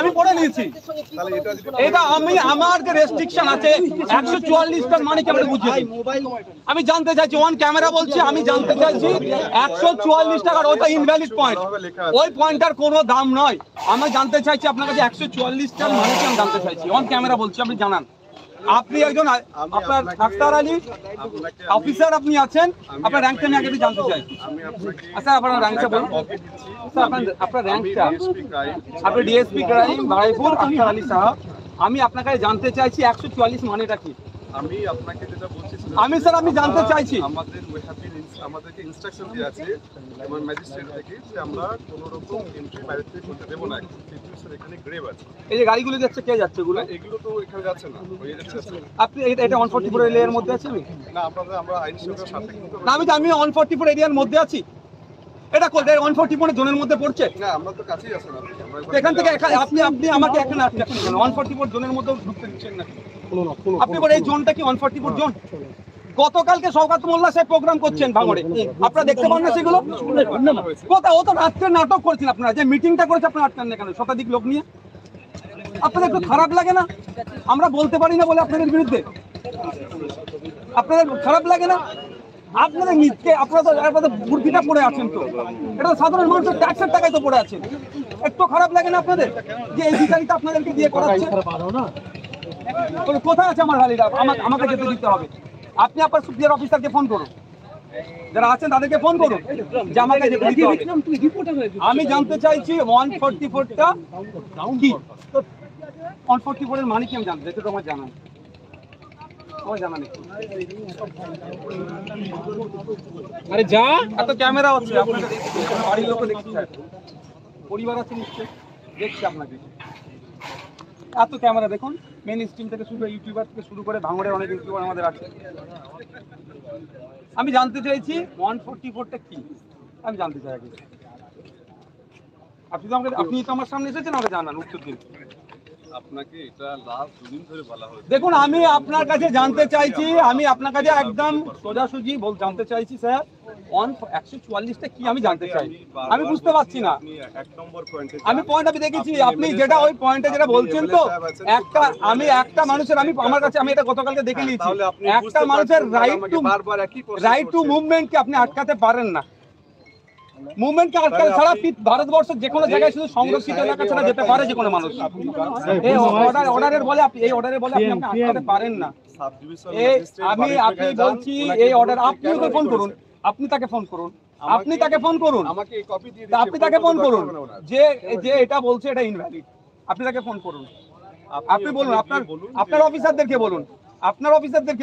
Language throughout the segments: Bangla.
আমি পড়ে নিয়েছি। এটা আমার যে রেস্ট্রিকশন আছে 144টার মানে কি আমরা বুঝিয়ে দিই। আমি জানতে চাইছি, অন ক্যামেরা বলছি, আমি জানতে চাইছি 144 টাকার ওটা ইনভ্যালিড পয়েন্ট, ওই পয়েন্টটার কোনো দাম নয়। আমি জানতে চাইছি আপনার কাছে 144টার মানে কি আমি জানতে চাইছি, অন ক্যামেরা বলছি, আপনি জানান। আপনি একজন আপনার ডাক্তার আলী অফিসার আপনি আছেন, আপনার র্যাঙ্কটা আমি আগে জানতে চাই। আচ্ছা আপনার র্যাঙ্কটা বলুন স্যার, আপনার র্যাঙ্কটা। আপনি ডিএসপি ক্রাইম ভাইপুর আখতার আলী সাহেব। আমি আপনার কাছে জানতে চাইছি 144 মানেটা কি। আমি আপনাকে যেটা বলছি আমি স্যার আমি জানতে চাইছি, আমাদেরকে ইনস্ট্রাকশন দেওয়া আছে এবং ম্যাজিস্ট্রেট থেকে যে আমরা কোনো রকম এন্ট্রি বাইরে থেকে করতে দেব না। এখানে গ্রেভ আছে, এই যে গাড়িগুলো যাচ্ছে, কে যাচ্ছে এগুলো? এগুলো তো এখানে যাচ্ছে না, হয়ে যাচ্ছে। আপনি এটা 144 এরিয়ার মধ্যে আছেন না? আমরা আইন শৃঙ্খলার সাথে না, আমি 144 এরিয়ার মধ্যে আছি। এটা কোথায় 144 জোনের মধ্যে পড়ছে? না, আমরা তো কাছেই আছি না। এখান থেকে আপনি আমাকে এখানে আটকাচ্ছেন কেন? 144 জোনের মধ্যে ঢুকতে দিচ্ছেন না। আপনি বলেন এই জোনটা কি 144 জোন? গতকালকে শওকত মোল্লা সাহেব প্রোগ্রাম করছেন ভাঙড়ে, আপনারা দেখতে পান না সেগুলো? কোথায়? ও তো রাত্রে নাটক করছেন আপনারা, যে মিটিংটা করেছে আপনারা আটকান না কেন শতাধিক লোক নিয়ে? আপনাদের একটু খারাপ লাগে না? আমরা বলতে পারি না বলে আপনাদের বিরুদ্ধে আপনাদের খারাপ লাগে না? আপনাদের নিজকে আপনাদের বুর্কিটা পড়ে আছেন, তো এটা তো সাধারণ মানুষের ট্যাক্সের টাকায় তো পড়ে আছেন। একটু খারাপ লাগে না আপনাদের যে এই বিচারিতা আপনাদেরকে দিয়ে করাচ্ছে? কোথায় আছে আমার গাড়িটা? আমাকে যেতে দিতে হবে। আপনি আপনার সুপিরিয়র অফিসারকে ফোন করুন, যারা আছেন তাদেরকে ফোন করুন যে আমাকে যেতে দিতে হবে। আমি জানতে চাইছি 144টা কি, 144 এর মানে কি আমি জানতে চাই, তোমার জানান। আরে যা, এত ক্যামেরা হচ্ছে, আপনাকে বাড়ির লোক দেখতে চায়, পরিবার আছে নিশ্চয় দেখছে আপনাকে। এত ক্যামেরা দেখুন, মেন স্ট্রিম থেকে শুরু, ইউটিউবার থেকে শুরু করে ভাঙড়ের অনেক ইউটিউবার আমাদের আছে। আমি জানতে চাইছি 144টা কি, আমি জানতে চাই আগে। আপনি তো আমার সামনে এসেছেন, আমাকে জানান, উত্তর দিন। আপনাকে এটা লাস্ট দুদিন ধরে বলা হয়েছে। দেখুন আমি আপনার কাছে জানতে চাইছি, আমি আপনার কাছে একদম সোজাসুজি জানতে চাইছি স্যার 144টা কি আমি জানতে চাই। আমি বুঝতে পারছি না। আমি পয়েন্ট আমি দেখেছি, আপনি যেটা ওই পয়েন্টে যেটা বলছেন, তো একটা মানুষের আমার কাছে, আমি এটা গতকালকে দেখে নিয়েছি, একটা মানুষের রাইট টু মুভমেন্টকে আপনি আটকাতে পারেন না। মুভমেন্টকে আটকাতে ছাড়া ভারতবর্ষের যে কোনো জায়গায় শুধু সংরক্ষিত এলাকা ছাড়া যেতে পারে যে কোনো মানুষ। এই অর্ডারের বলে আপনি আমাকে আটকাতে পারেন না। আপনি বলছি এই অর্ডার, আপনি ওকে ফোন করুন, আপনি তাকে ফোন করুন, আপনি তাকে ফোন করুন, আপনি তাকে ফোন করুন যে এটা বলছে এটা ইনভ্যালিড, আপনি তাকে ফোন করুন, আপনি বলুন, আপনার অফিসারদেরকে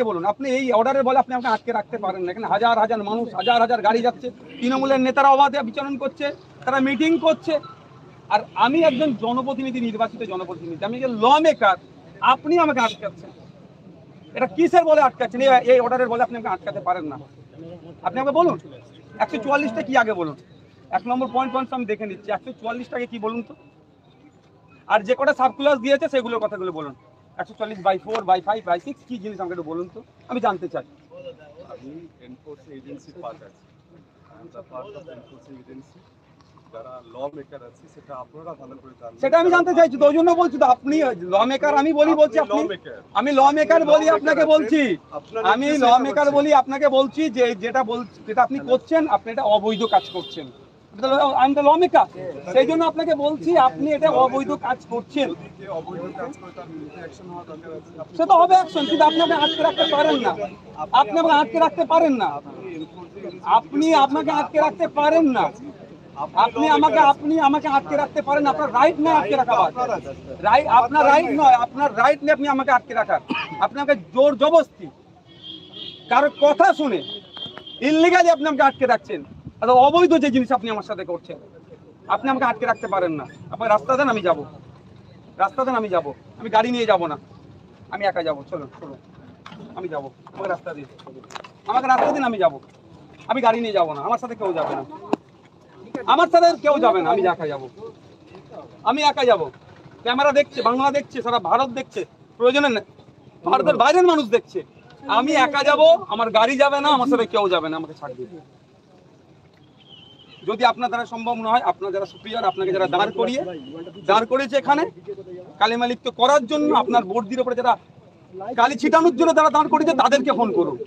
বলুন, আপনি এই অর্ডারের বলে আপনি আমাকে আটকে রাখতে পারেন না। এখানে হাজার হাজার মানুষ, হাজার হাজার গাড়ি যাচ্ছে, তৃণমূলের নেতারা অবাধে বিচরণ করছে, তারা মিটিং করছে, আর আমি একজন জনপ্রতিনিধি, নির্বাচিত জনপ্রতিনিধি, আমি যে ল মেকার, আপনি আমাকে আটকাচ্ছেন। এটা কিসের বলে আটকাচ্ছেন? এই অর্ডারের বলে আপনি আমাকে আটকাতে পারেন না। আপনি আমাকে বলুন 144টা কি আগে বলুন। 1 নম্বর পয়েন্ট আমি দেখে নিচ্ছি, 144টাকে কি বলুন তো। আর যে কটা সার্কুলার দিয়েছে সেগুলোর কথাগুলো বলুন। 144/4/5/6 কি জিনিস আমাকে একটু বলুন তো, আমি জানতে চাই। আমি এনফোর্সিং এজেন্সি পার্ট আছি, পার্ট অফ এনফোর্সিং এজেন্সি, যারা ল মেকার আছে সেটা আপনারা ভালো করে জানেন। সেটা আমি জানতে চাইছি, তো ওই জন্য বলছি তো, আপনি ল মেকার আমি বলছি, আমি ল মেকার বলি আপনাকে বলছি, আমি ল মেকার বলি আপনাকে বলছি যে যেটা আপনি করছেন, আপনি এটা অবৈধ কাজ করছেন। আমি তো ল মেকার, সেই জন্য আপনাকে বলছি আপনি এটা অবৈধ কাজ করছেন। সে তো হবে অ্যাকশন, কিন্তু আপনি আমাকে আটকে রাখতে পারেন না। আপনি আমাকে আটকে রাখতে পারেন না। আপনি আমাকে আটকে রাখতে পারেন না। আপনি আমাকে আটকে রাখতে পারেন। আপনার রাইট নয় আটকে রাখা, আপনার রাইট নয়, আপনার রাইট নেই আপনি আমাকে আটকে রাখার। আপনাকে জোর জবরদস্তি কারোর কথা শুনে ইললিগালি আপনি আমাকে আটকে রাখছেন। অবৈধ যে জিনিস আপনি আমার সাথে করছেন, আপনি আমাকে আটকে রাখতে পারেন না। আপনার রাস্তা দেন, আমি যাব, আমি গাড়ি নিয়ে যাব না, আমি একা যাব। চলুন আমি যাব, আমাকে রাস্তা দিন, আমি যাব, আমি গাড়ি নিয়ে যাব না, আমার সাথে কেউ যাবে না, আমি একা যাব, ক্যামেরা দেখছে, বাংলা দেখছে, সারা ভারত দেখছে, প্রয়োজনে ভারতের বাইরের মানুষ দেখছে। আমি একা যাব, আমার গাড়ি যাবে না, আমার সাথে কেউ যাবে না, আমাকে ছাড় দিন। যদি আপনার দ্বারা সম্ভব না হয়, আপনার যারা সুপিরিয়র, আপনাকে যারা দাঁড় করিয়েছে এখানে কালিমা লিপ্ত করার জন্য, আপনার বর্দির উপরে যারা কালি ছিটানোর জন্য যারা দাঁড় করিয়েছে, তাদেরকে ফোন করুন,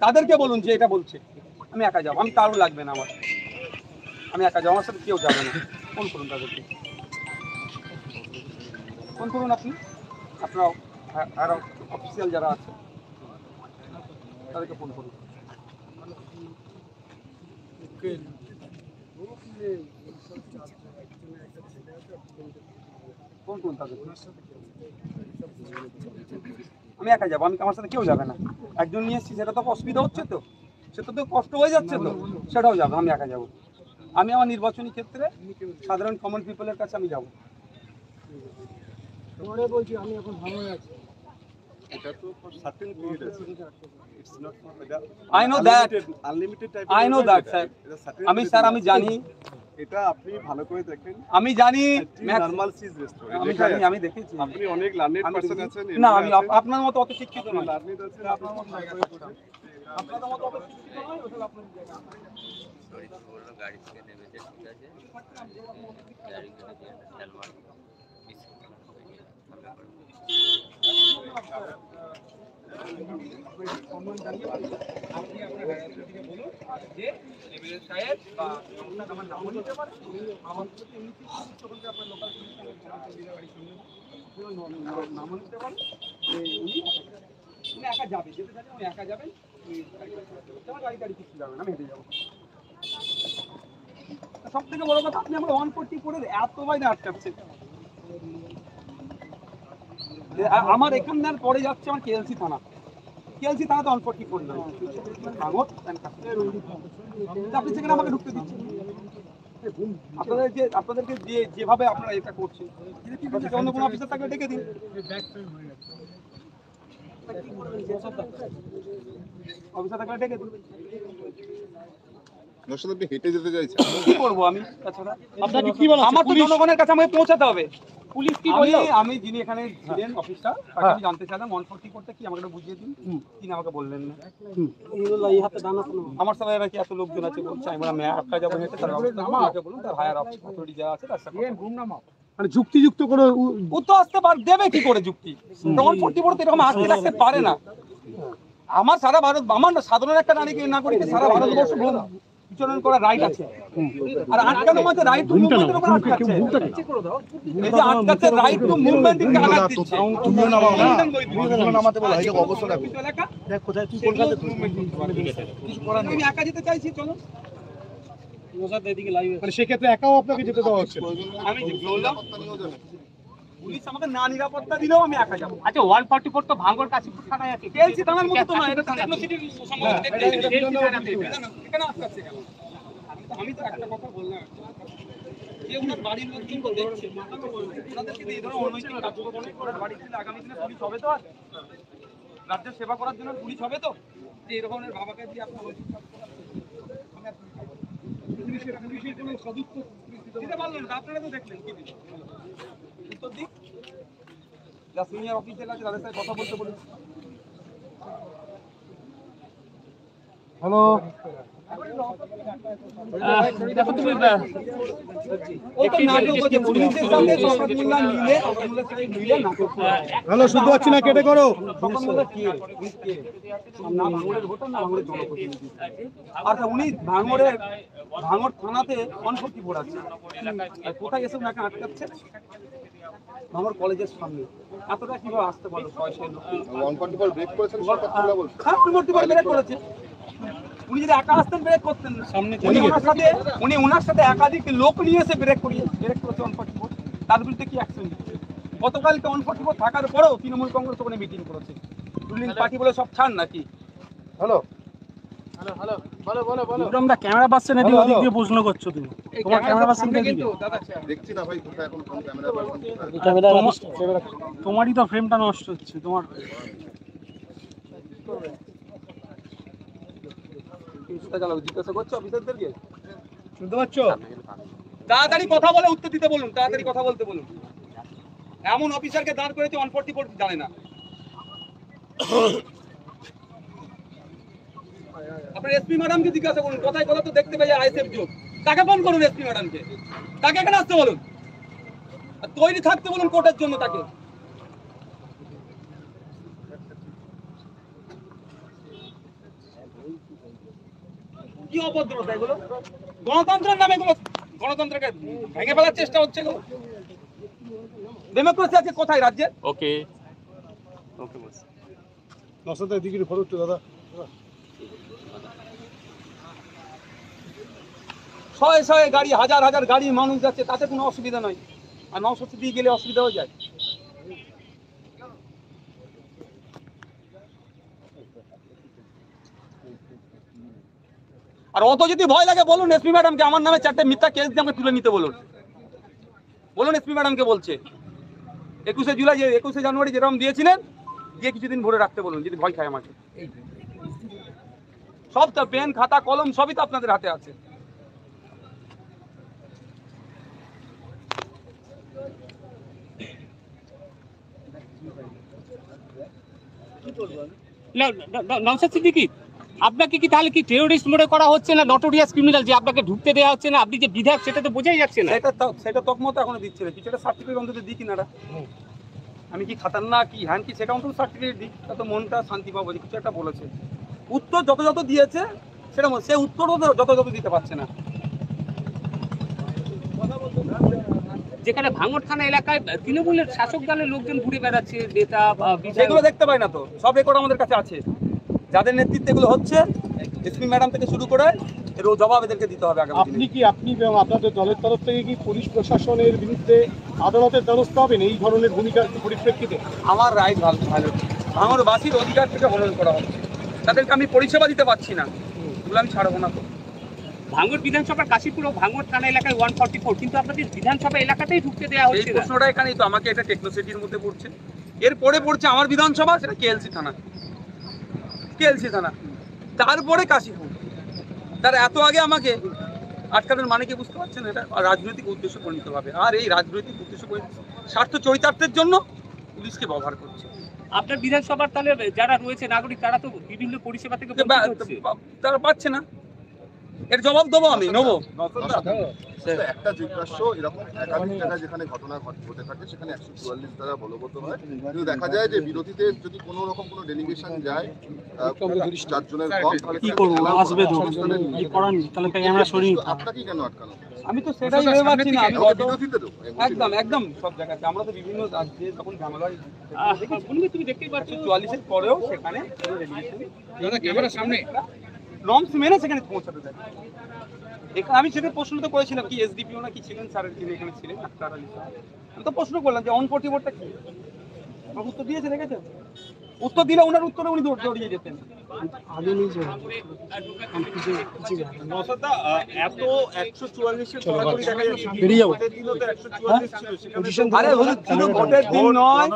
তাদেরকে বলুন যে এটা বলছে। আমি একা যাবো, আমি তারও লাগবে না আমার, আমি একা যাবো, আমার সাথে কেউ যাবে না। ফোন করুন তাদেরকে, ফোন করুন আপনি, আপনার আরো অফিসিয়াল যারা আছে তাদেরকে ফোন করুন। ফোন করুন তাদের। আমি একা যাবো, আমি, আমার সাথে কেউ যাবে না। একজন নিয়ে এসেছি, সেটা তো অসুবিধা হচ্ছে, তো সেটা তো কষ্ট হয়ে যাচ্ছে, তো সেটাও যাবে। আমি একা যাবো, আমি আমার নির্বাচনী ক্ষেত্রে সাধারণ কমন পিপলের কাছে আমি যাবো। বলছি আমি এখন ভাঙড়ে আছি। এটা তো for certain period আছে। It's not for I know that. unlimited type I know that, sir. আমি স্যার, আমি জানি, এটা আপনি ভালো করে দেখেন। আমি জানি, নরমাল সিজ রেস্টুরেন্ট আমি জানি, আমি দেখেছি। আপনি অনেক লার্নেড পারসন আছেন। না, আমি আপনার মতো অত শিক্ষিত নই। লার্নেড আছেন, আপনার মতো আপনাদের মতো অত শিক্ষিত নই, ওটা আপনার জায়গা। সরি বললো গাড়ি থেকে নেমেছে, ঠিক আছে গাড়ি করে দিয়ে সালমান সম্মান জানিয়ে আপনি আপনার থেকে বলুন যে এমএলএ সাহেব বা সংস্থার আমার নামও নিতে পারে, আমার তো এমনি তখন আপনার লোকাল নামও নিতে পারে যে উনি একা যাবে, যেতে চাইলে উনি একা যাবেন, আমার গাড়ি কিছু যাবে না, আমি হেঁটে যাবো। সব থেকে বড় কথা, আপনি আমরা 144 এত বাইরে আটকাচ্ছেন। আমার এখানকার পরে যাচ্ছে আমার কেএলসি থানা, কেএলসি থানা তো 144 নয়, ভাঙড় আপনি সেখানে আমাকে ঢুকতে দিচ্ছেন। আপনাদেরকে যেভাবে আপনারা এটা করছেন, অন্য কোনো অফিসার থাকলে ডেকে দিন। অফিসার থাকলে ডেকে দিন। হেঁটে যেতে চাইছেন, কি করবো আমি? তাছাড়া আপনাকে কি বলা আমার তো জনগণের কাছে আমাকে পৌঁছাতে হবে। পুলিশ কি বললো? আমি যিনি এখানে ছিলেন অফিসার, তাকে আমি জানতে চাইলাম 140 করতে কি, আমাকে একটু বুঝিয়ে দিন। তিনি আমাকে বললেন না। আমার সাথে নাকি এত লোকজন আছে বলছে, আমি বললাম একা যাবো হেঁটে, তার আমাকে বলুন তার হায়ার অথরিটি যা আছে তার সাথে মানে যুক্তিযুক্ত করে উত্তর আসতে দেবে কি করে যুক্তি? 144 তো এরকম আটকে রাখতে পারে না। আমার সারা ভারত, আমার সাধারণ একটা নাগরিকের সারা ভারতবর্ষ বিচরণ করার রাইট আছে, আর আটকানো মাঝে রাইট টু মুভমেন্টের উপর আটকাচ্ছে। এই যে আটকাচ্ছে রাইট টু মুভমেন্টকে আঘাত দিচ্ছে। তুমিও নামাও না, তুমিও নামাতে বলো, এই যে অবস্থা দেখো। এলাকা দেখ কোথায় তুই কলকাতা আমি একা যেতে চাইছি, চলো। মানে সেক্ষেত্রে একাও আপনাকে যেতে দেওয়া হচ্ছে না। আমি বললাম পুলিশ আমাকে না নিরাপত্তা দিলেও আমি একা যাবো। আচ্ছা 144 তো ভাঙড় কাশীপুর থানায় আছে। কেএলসি থানার মতো তো না, এটা টেকনো সিটি এখানে আটকাচ্ছে কেন? আমি তো একটা কথা বললাম, যে ওনার বাড়ির লোকজন তো দেখছে, ওনাদেরকে এই ধরনের অনৈতিক কার্যক্রম করার বাড়ি ছিল, আগামী দিনে পুলিশ হবে তো, আর রাজ্যের সেবা করার জন্য পুলিশ হবে তো, যে এই ধরনের বাবাকে দিয়ে আপনার অনৈতিক কাজ করার পুলিশের কোনো সদুত্তর দিতে পারলেন না। আপনারা তো দেখলেন কি দিল উত্তর দিক, যা সিনিয়র অফিসার আছে তাদের সাথে কথা বলতে বলুন। হ্যালো, দেখো তুমি হ্যালো, শুনতে পাচ্ছি না, কেটে করো। আচ্ছা, উনি ভাঙড় থানাতে 144 আছে, কোথায় এসে ওনাকে আটকাচ্ছে? ভাঙড় কলেজের সামনে। এতটা কিভাবে আসতে পারলো? 144 ব্রেক করেছেন, সরকার বলছে। হ্যাঁ, ব্রেক করেছে। উনি যদি একা আসতেন ব্রেক করতেন না। উনি ওনার সাথে একাধিক লোক নিয়ে এসে ব্রেক করেছে 144। তার বিরুদ্ধে কি অ্যাকশন নিচ্ছে? গতকালকে 144 থাকার পরেও তৃণমূল কংগ্রেস ওখানে মিটিং করেছে। রুলিং পার্টি বলে সব ছাড় নাকি? হ্যালো, তোমরা ক্যামেরা পাচ্ছেন এদিকে, ওদিক দিয়ে প্রশ্ন করছো তুমি। তোমার ক্যামেরা পাচ্ছেন কিন্তু দাদা দেখছি না ভাই, কোথায় এখন ক্যামেরা পাচ্ছেন? তোমারই তো ফ্রেমটা নষ্ট হচ্ছে তোমার। জিজ্ঞাসা করছো অফিসারদেরকে? শুনতে পাচ্ছ? তাড়াতাড়ি কথা বলে উত্তর দিতে বলুন, তাড়াতাড়ি কথা বলতে বলুন। এমন অফিসারকে দাঁড় করেছে 144 জানে না। আপনার এসপি ম্যাডামকে জিজ্ঞাসা করুন, কোথায় কথা তো দেখতে পাই আইএসএফ যোগ। তাকে ফোন করুন এসপি ম্যাডামকে, তাকে এখানে আসতে বলুন, আর তৈরি থাকতে বলুন কোর্টের জন্য তাকে। কি অভদ্রতা এগুলো, গণতন্ত্রের নামে এগুলো, গণতন্ত্রকে ভেঙে ফেলার চেষ্টা হচ্ছে এগুলো। ডেমোক্রেসি আছে কোথায় রাজ্যে? ওকে নসাদের দিকে ফটো একটু দাদা। শয়ে শয়ে গাড়ি, হাজার হাজার গাড়ি মানুষ যাচ্ছে, তাতে কোনো অসুবিধা নয়, আর 900 দিয়ে গেলে অসুবিধা হয়ে যায়। আর অত যদি ভয় লাগে বলুন এসপি ম্যাডামকে, আমার নামে 4টে মিথ্যা কেস দিয়ে আমাকে তুলে নিতে বলুন, বলুন এসপি ম্যাডামকে বলছে 21 জানুয়ারি যেরকম দিয়েছিলেন দিয়ে কিছুদিন ভরে রাখতে বলুন, যদি ভয় খায় আমাকে। সব তো পেন খাতা কলম সবই তো আপনাদের হাতে আছে। নওশাদ সিদ্দিকী, আপনাকে কি তাহলে কি টেরোরিস্ট মনে করা হচ্ছে না নটোরিয়াস ক্রিমিনাল, যে আপনাকে ঢুকতে দেওয়া হচ্ছে না, আপনি যে বিধায়ক সেটা তো বোঝাই যাচ্ছে না। সেটা তকমত এখনো দিচ্ছে না, কিছু একটা সার্টিফিকেট অন্তত দিই কিনারা, আমি কি খাতারনাক কি হ্যান কি সেটা অন্তত সার্টিফিকেট দিই, তাতে মনটা শান্তি পাবো যে কিছু একটা বলেছে। উত্তর যত দিয়েছে সেটা সে উত্তরও যত দিতে পারছে না। যেখানে ভাঙড় থানা এলাকায় তৃণমূলের শাসক দলের লোকজন ঘুরে বেড়াচ্ছে, নেতা সেগুলো দেখতে পাই না তো, সব রেকর্ড আমাদের কাছে আছে, যাদের নেতৃত্বে এগুলো হচ্ছে এসপি ম্যাডাম থেকে শুরু করে এর জবাব এদেরকে দিতে হবে আগামী দিনে। আপনি এবং আপনাদের দলের তরফ থেকে কি পুলিশ প্রশাসনের বিরুদ্ধে আদালতের দ্বারস্থ হবেন এই ধরনের ভূমিকার পরিপ্রেক্ষিতে? আমার রায় ভালো, ভাঙড়বাসীর অধিকার থেকে হনন করা হচ্ছে, তাদেরকে আমি পরিষেবা দিতে পারছি না, এগুলো আমি ছাড়বো না তো। ভাঙড় বিধানসভার কাশীপুর ও ভাঙড় থানা এলাকায় 144, কিন্তু আপনাদের বিধানসভা এলাকাতেই ঢুকতে দেওয়া এই হচ্ছে না। প্রশ্নটা এখানেই তো, আমাকে এটা টেকনোসিটির মধ্যে পড়ছে, এরপরে পড়ছে আমার বিধানসভা, সেটা কেএলসি থানা, তারপরে কাশীপুর। তার এত আগে আমাকে আটকানোর মানে কি বুঝতে পারছেন? এটা রাজনৈতিক উদ্দেশ্য পরিণত হবে, আর এই রাজনৈতিক উদ্দেশ্য স্বার্থ চরিতার্থের জন্য পুলিশকে ব্যবহার করছে। আপনার বিধানসভার তাহলে যারা রয়েছে নাগরিক, তারা তো বিভিন্ন পরিষেবা থেকে বঞ্চিত হচ্ছে। তারা পাচ্ছে না, এর জবাব দেবো আমি, নেবো। একটা জিজ্ঞাস্য, এরকম একাধিক জায়গায় যেখানে ঘটনা ঘটে থাকে সেখানে 144 দ্বারা বলবৎ হয়, কিন্তু দেখা যায় যে বিরোধীদের যদি কোনো রকম কোনো ডেলিগেশন যায় 4 জনের কম, কি করবো, আসবে তো কি করার নেই, তাহলে তাই আমরা সরি। আপনাকে কেন আটকানো? আমি তো সেটাই ভেবে পাচ্ছি না। আমি বিরোধীদেরও একদম সব জায়গাতে আমরা তো বিভিন্ন রাজ্যে যখন ঝামেলা তুমি দেখতেই পাচ্ছ 44-এর পরেও সেখানে নর্মস মেনে সেখানে পৌঁছাতে দেয়। এখানে আমি সেটা প্রশ্ন তো করেছিলাম, কি এসডিপিও না কি ছিলেন স্যারের, যিনি এখানে ছিলেন আক্তার আলী স্যার, আমি তো প্রশ্ন করলাম যে অন 44টা কি, আমার উত্তর দিয়েছে, দেখেছেন? উত্তর দিলে ওনার উত্তরে উনি দৌড়িয়ে যেতেন। আগে নিয়ে যাবো এত 144-এর কড়াকড়ি দেখা যাচ্ছে, বেরিয়ে যাবো। ভোটের দিনও তো 144 ছিল, সেখানে তো আরে শুধু ভোটের দিন নয়,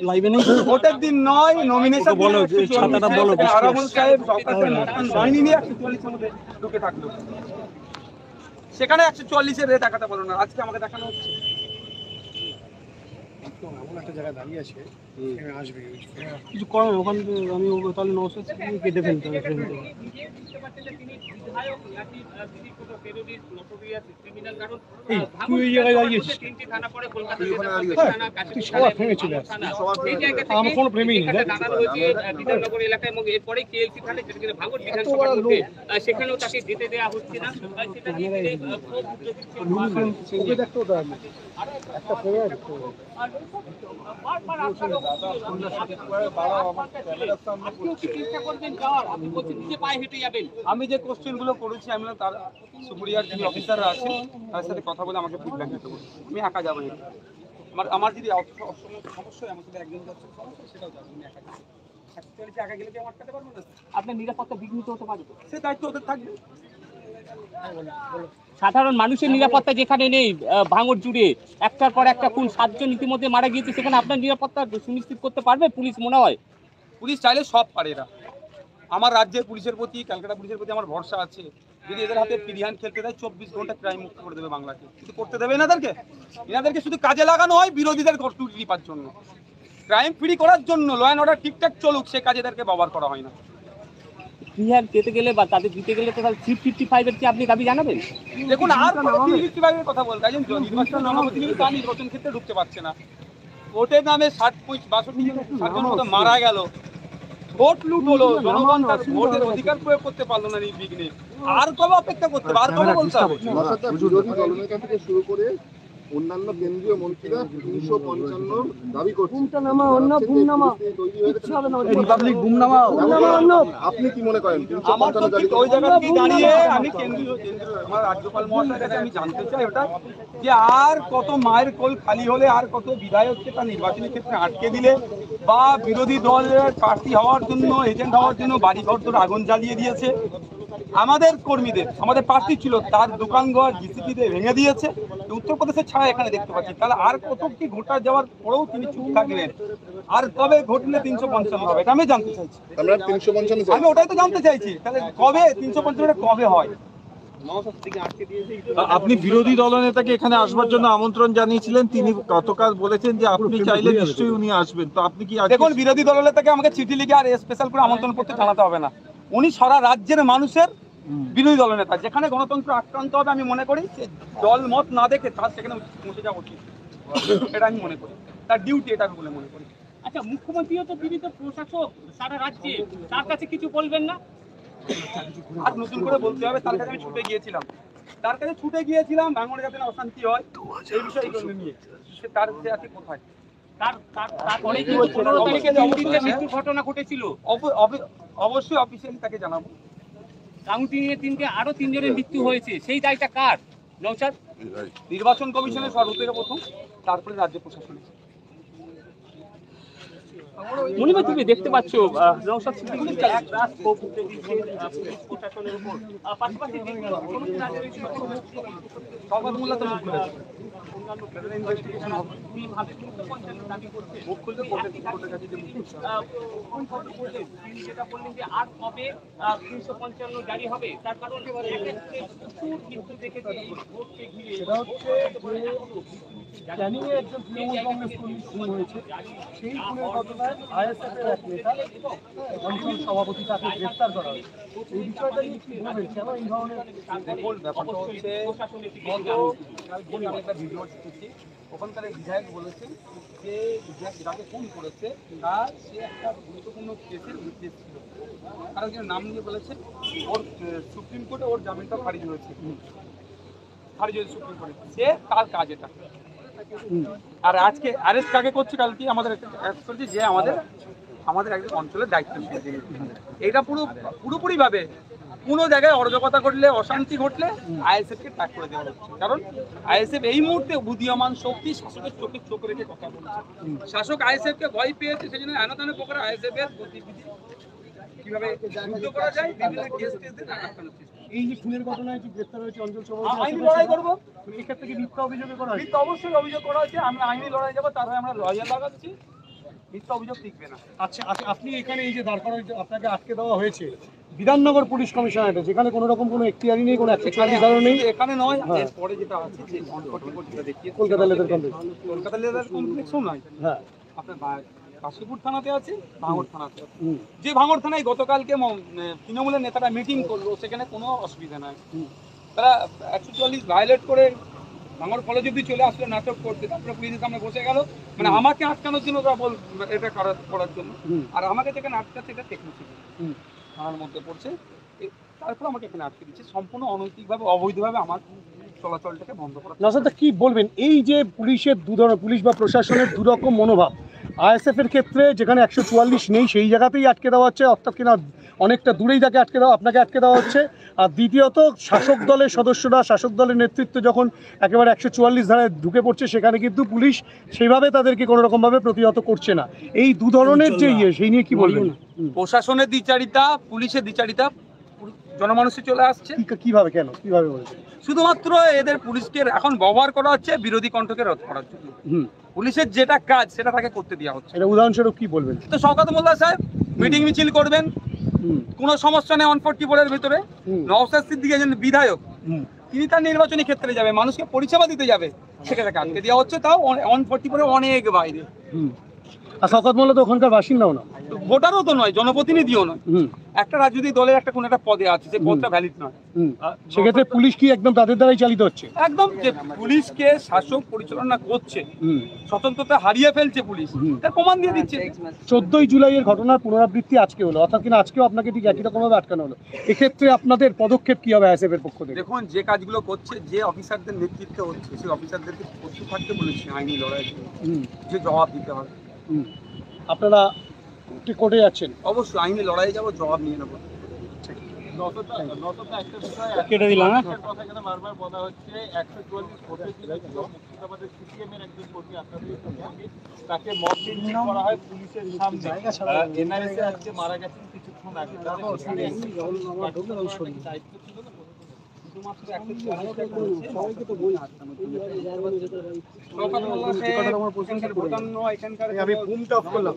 লাইভে নেই ভোটের দিন নয়, নমিনেশন বলো, যে ছাতাটা বলো, আরামুল সাহেব সরকারের মতন বাহিনী নিয়ে 144-এর মধ্যে ঢুকে থাকলো, সেখানে 144-এর রে দেখাতে পারো না, আজকে আমাকে দেখানো হচ্ছে। এমন একটা জায়গায় দাঁড়িয়ে আছে, আসবে কিছু করার, ওখান থেকে আমি তাহলে 900 কেটে ফেলতে হবে। তুই এই জায়গায় দাঁড়িয়েছিস, তুই সবার ফ্রেমে চলে আসছিস, আমার কোনো প্রেমই নেই। বিধাননগর এলাকায় এবং এরপরে কেএলসি থানা, যেটা কিনা ভাঙড় বিধানসভার মধ্যে, সেখানেও তাকে যেতে দেওয়া হচ্ছে না। সেটা নিয়ে ওকে দেখতে হতো আগে একটা ফ্রেমে আছে। আমি যে কোশ্চেন গুলো করেছি, আমি তার সুপুরিয়ার যে অফিসাররা আছেন তাদের সাথে কথা বলে আমাকে ফিডব্যাক দিতে বলবো, আমি একা যাবো না। আমার যদি সমস্যা হয়, আমার সাথে একজন যাচ্ছে সমস্যা, সেটাও যাবো, আমি একা যাবো। একা গেলে কি আমার আটকাতে পারবো না? আপনার নিরাপত্তা বিঘ্নিত হতে পারে, সে দায়িত্ব ওদের থাকবে। সাধারণ মানুষের নিরাপত্তা যেখানে নেই, ভাঙড় জুড়ে একটার পর একটা খুন, 7 জন ইতিমধ্যে মারা গিয়েছে, সেখানে আপনার নিরাপত্তা সুনিশ্চিত করতে পারবে পুলিশ মনে হয়? পুলিশ চাইলে সব পারে এরা। আমার রাজ্যের পুলিশের প্রতি, ক্যালকাটা পুলিশের প্রতি আমার ভরসা আছে, যদি এদের হাতে ফ্রি হ্যান্ড খেলতে দেয় 24 ঘন্টা ক্রাইম মুক্ত করে দেবে বাংলাকে। কিন্তু করতে দেবে এনাদেরকে শুধু কাজে লাগানো হয় বিরোধীদের টুটি টিপার জন্য, ক্রাইম ফ্রি করার জন্য, ল অ্যান্ড অর্ডার ঠিকঠাক চলুক সে কাজে এদেরকে ব্যবহার করা হয় না। কোচবিহার যেতে গেলে বা তাদের দিতে গেলে তো তাহলে 355-এর কি আপনি দাবি জানাবেন? দেখুন আর কোনো 355 কথা বলতে একজন নির্বাচন জনপ্রতিনিধি তার নির্বাচন ক্ষেত্রে ঢুকতে পারছে না। ভোটের নামে 62 জন মতো মারা গেল, ভোট লুট হলো, জনগণ তার ভোটের অধিকার প্রয়োগ করতে পারলো না নির্বিঘ্নে। আর কবে অপেক্ষা করতে হবে, আর কবে বলতে হবে? বিরোধী দলনেতা থেকে শুরু করে অন্যান্য কেন্দ্রীয় মন্ত্রীরা 355 দাবি করছেন। রিপাবলিক গুমনামা আপনি কি মনে করেন আমার 355 তো দাবি ঠিক ওই জায়গাতেই দাঁড়িয়ে আমি কেন্দ্রীয় আমার রাজ্যপাল মহাশয়ের কাছে আমি জানতে চাই ওটা যে আর কত মায়ের কোল খালি হলে, আর কত বিধায়ককে তার নির্বাচনী ক্ষেত্রে আটকে দিলে, বা বিরোধী দলের প্রার্থী হওয়ার জন্য, এজেন্ট হওয়ার জন্য বাড়িঘর ধরে আগুন জ্বালিয়ে দিয়েছে, আমাদের কর্মীদের, আমাদের প্রার্থী ছিল তার দোকানঘর জিসিপিতে ভেঙে দিয়েছে, উত্তরপ্রদেশের ছাড়া এখানে দেখতে পাচ্ছি। তাহলে আর কত কি ঘটা যাওয়ার পরেও তিনি চুপ থাকলেন? আর কবে ঘটলে 355 হবে এটা আমি জানতে চাইছি। আমরা 355 আমি ওটাই তো জানতে চাইছি, তাহলে কবে 355 কবে হয়? আপনি বিরোধী দলনেতাকে এখানে আসবার জন্য আমন্ত্রণ জানিয়েছিলেন, তিনি গতকাল বলেছেন যে আপনি চাইলে নিশ্চয়ই উনি আসবেন, তো আপনি কি আজকে- দেখুন, বিরোধী দলনেতাকে আমাকে চিঠি লিখে আর স্পেশাল করে আমন্ত্রণ করতে জানাতে হবে না। উনি সারা রাজ্যের মানুষের বিরোধী দলনেতা। যেখানে গণতন্ত্র আক্রান্ত হবে আমি মনে করি যে দল মত না দেখে তার সেখানে পৌঁছে যাওয়া উচিত, এটা আমি মনে করি, তার ডিউটি এটা বলে মনে করি। আচ্ছা, মুখ্যমন্ত্রীও তো তিনি তো প্রশাসক সারা রাজ্যে, তার কাছে কিছু বলবেন না? আর নতুন করে বলতে হবে, তার কাছে আমি ছুটে গিয়েছিলাম, ভাঙড়ে যাতে না অশান্তি হয় এই বিষয়গুলো নিয়ে। সে আছে কোথায়? তারপরে কিন্তু 15 তারিখে দিল্লিতে মৃত্যুর ঘটনা ঘটেছিল, অবশ্যই অফিসিয়ালি তাকে জানাবো। কাউন্টিংয়ে তিনটে আরো 3 জনের মৃত্যু হয়েছে, সেই দায়টা কার? নওশাদ? নির্বাচন কমিশনের সর্বত্র প্রথম, তারপরে রাজ্য প্রশাসনের। মনিমা, তুমি দেখতে পাচ্ছ নওশাদ সিদ্দিকী এক রাত ক্ষোভ উঠে দিচ্ছে পুলিশ প্রশাসনের উপর, পাশাপাশি সবার মূল্য তো মুখ খুলেছে। মুখ খুলতে যেটা বললেন যে আর কবে 355 জারি হবে, তার কারণ প্রচুর মৃত্যু দেখেছি ভোটকে ঘিরে। ক্যানিংয়ে একজন তৃণমূল কংগ্রেস কর্মী খুন হয়েছে, সেই খুনের ঘটনায় আইএসএফের এক নেতা অঞ্চল সভাপতি তাকে গ্রেফতার করা হয়েছে। এই বিষয়টা নিয়ে কি বলবেন, কেন এই ধরনের? দেখুন, ব্যাপারটা হচ্ছে আমি একটা ভিডিও দেখেছি, ওখানকার বিধায়ক বলেছেন যে যাকে ফোন করেছে সে একটা গুরুত্বপূর্ণ কেসের উইটনেস ছিল। আর একজন নাম নিয়ে বলেছেন ওর সুপ্রিম কোর্টে ওর জামিনটা খারিজ হয়েছে, সুপ্রিম কোর্টে, সে তার কাজ এটা। আর আজকে অ্যারেস্ট কাকে করছে, কালকে আমাদের অ্যারেস্ট করছে যে আমাদের একজন অঞ্চলের দায়িত্বশীল। এইটা পুরোপুরি ভাবে কোনো জায়গায় অরাজকতা ঘটলে, অশান্তি ঘটলে আইএসএফকে ট্যাগ করে দেওয়া হচ্ছে। কারণ আইএসএফ এই মুহূর্তে উদীয়মান শক্তি, শাসকের চোখে চোখ রেখে কথা বলছে। শাসক আইএসএফকে ভয় পেয়েছে, সেই জন্য এনাদানের প্রকারে আইএসএফ এর গতিবিধি কিভাবে যুদ্ধ করা যায় বিভিন্ন কেস দিয়ে আটকানোর চেষ্টা। এই যে খুনের ঘটনায় যে গ্রেফতার হয়েছে অঞ্চল আইনি লড়াই করবো, এই ক্ষেত্রে কি মিথ্যা অভিযোগ করা হয়েছে? মিথ্যা অবশ্যই অভিযোগ করা হচ্ছে, আমরা আইনি লড়াই যাবো, তার হয়ে আমরা লয়ার লাগাচ্ছি, মিথ্যা অভিযোগ টিকবে না। আচ্ছা, আপনি এখানে এই যে দাঁড় করানো, আপনাকে আটকে দেওয়া হয়েছে বিধাননগর পুলিশ কমিশনারেটে, যেখানে কোনো রকম কোনো এখতিয়ারি নেই, কোনো 140 ধারা নেই। এখানে নয়, এরপরে যেটা আছে যে যেটা দেখিয়ে Kolkata leather complex, Kolkata leather কমপ্লেক্সও নয়, হ্যাঁ, আপনার কাশীপুর থানাতে আছে, ভাঙড় থানাতে আছে। যে ভাঙড় থানায় গতকালকে তৃণমূলের নেতারা মিটিং করলো, সেখানে কোনো অসুবিধা নাই। তারা 144 ভায়োলেট করে ভাঙড় কলেজ অব্দি চলে আসলো নাটক করতে, তারপরে পুলিশের সামনে বসে গেল, মানে আমাকে আটকানোর জন্য ওরা এটা করার জন্য। আর আমাকে যেখানে আটকাচ্ছে এটা টেকনোসিটি থানার মধ্যে পড়ছে, তারপর আমাকে এখানে আটকে দিচ্ছে সম্পূর্ণ অনৈতিকভাবে, অবৈধভাবে আমার চলাচলটাকে বন্ধ করা। নওশাদা, কি বলবেন এই যে পুলিশের পুলিশ বা প্রশাসনের দুরকম মনোভাব? আইএসএফ এর ক্ষেত্রে যেখানে 144 নেই সেই জায়গাতেই আটকে দেওয়া হচ্ছে, অর্থাৎ কিনা অনেকটা দূরেই তাকে আপনাকে আটকে দেওয়া হচ্ছে। আর দ্বিতীয়ত শাসক দলের সদস্যরা, শাসক দলের নেতৃত্ব যখন একেবারে 144 ধারায় ঢুকে পড়ছে, সেখানে কিন্তু পুলিশ সেইভাবে তাদেরকে কোনো রকমভাবে প্রতিহত করছে না। এই দু ধরনের যে সেই নিয়ে কি বলবেন? প্রশাসনের দ্বিচারিতা, পুলিশের দ্বিচারিতা জনমানুষে চলে আসছে। কিভাবে, কেন, কিভাবে বলছেন? শুধুমাত্র এদের পুলিশকে এখন ব্যবহার করা হচ্ছে বিরোধী কণ্ঠকে রোধ করার জন্য। পুলিশের যেটা কাজ সেটা তাকে করতে দেওয়া হচ্ছে। এটা উদাহরণস্বরূপ কি বলবেন? তো শওকত মোল্লা সাহেব মিটিং মিছিল করবেন, কোনো সমস্যা নেই 144 এর ভিতরে। নওশাদ সিদ্দিকী একজন বিধায়ক, তিনি তার নির্বাচনী ক্ষেত্রে যাবে, মানুষকে পরিষেবা দিতে যাবে, সেখানে আটকে দেওয়া হচ্ছে, তাও 144 অনেক বাইরে। আর শওকত মোল্লা তো ওখানকার বাসিন্দাও না। ভোটারও তো নয়, জনপ্রতিনিধিও নয়। হুম একটা রাজনৈতিক দলের একটা কোন একটা পদে আছে, যে পদটা ভ্যালিড নয়। হুম সেক্ষেত্রে পুলিশ কি একদম তাদের দ্বারাই চালিত হচ্ছে? একদম, যে পুলিশকে শাসক পরিচালনা করছে, হুম স্বতন্ত্রতা হারিয়ে ফেলছে পুলিশ, তার প্রমাণ দিয়ে দিচ্ছে। 14ই জুলাইয়ের ঘটনার পুনরাবৃত্তি আজকে হলো, অর্থাৎ কিনা আজকেও আপনাকে ঠিক একই রকমভাবে আটকানো হলো। এক্ষেত্রে আপনাদের পদক্ষেপ কি হবে আইএসএফ এর পক্ষ থেকে? দেখুন, যে কাজগুলো করছে, যে অফিসারদের নেতৃত্বে হচ্ছে, সেই অফিসারদেরকে প্রস্তুত থাকতে বলেছি আইনি লড়াই, হুম যে জবাব দিতে হবে। হুম আপনারা কোর্টে যাচ্ছেন? অবশ্যই আইনি লড়াই যাবো, জবাব নিয়ে নেবো। কেটে দিলাম না। কথা এখানে বারবার বলা হচ্ছে 144 ভোটের ছিল মুর্শিদাবাদের সিপিএম এর একজন কর্মী আপনাদের কর্মী, তাকে মব লিঞ্চিং করা হয় পুলিশের সামনে। এনআইএসএ আজকে মারা গেছেন কিছুক্ষণ আগে। দায়িত্ব ছিল না শুধুমাত্র আমি বুমটা অফ করলাম।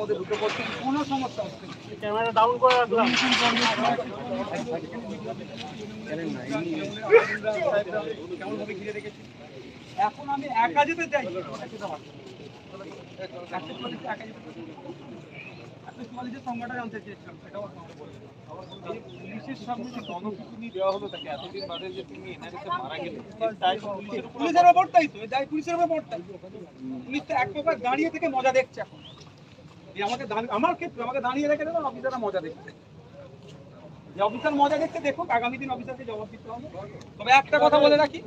মধ্যে ঢুকে পড়ছে, কোনো সমস্যা হচ্ছে না। ক্যামেরা ডাউন করে রাখলাম। কেমনভাবে ঘিরে রেখেছি। এখন আমি একা যেতে চাই, সংজ্ঞাটা জানতে চেয়েছিলাম, সেটাও পুলিশের সামনে যে গণপিটুনি দেওয়া হলো তাকে এতদিন বাদে, যে তিনি এনআইএসএ মারা গেলেন, পুলিশের ওপর তাই তো, দায় পুলিশের ওপর পড়তাই। পুলিশ তো এক প্রকার দাঁড়িয়ে থেকে মজা দেখছে এখন। আমাকে আমার ক্ষেত্রে আমাকে দাঁড়িয়ে রেখে দেবেন, অফিসাররা মজা দেখছে। যে অফিসার মজা দেখছে দেখুক, আগামী দিন অফিসারকে জবাব দিতে হবে। তবে একটা কথা বলে রাখি,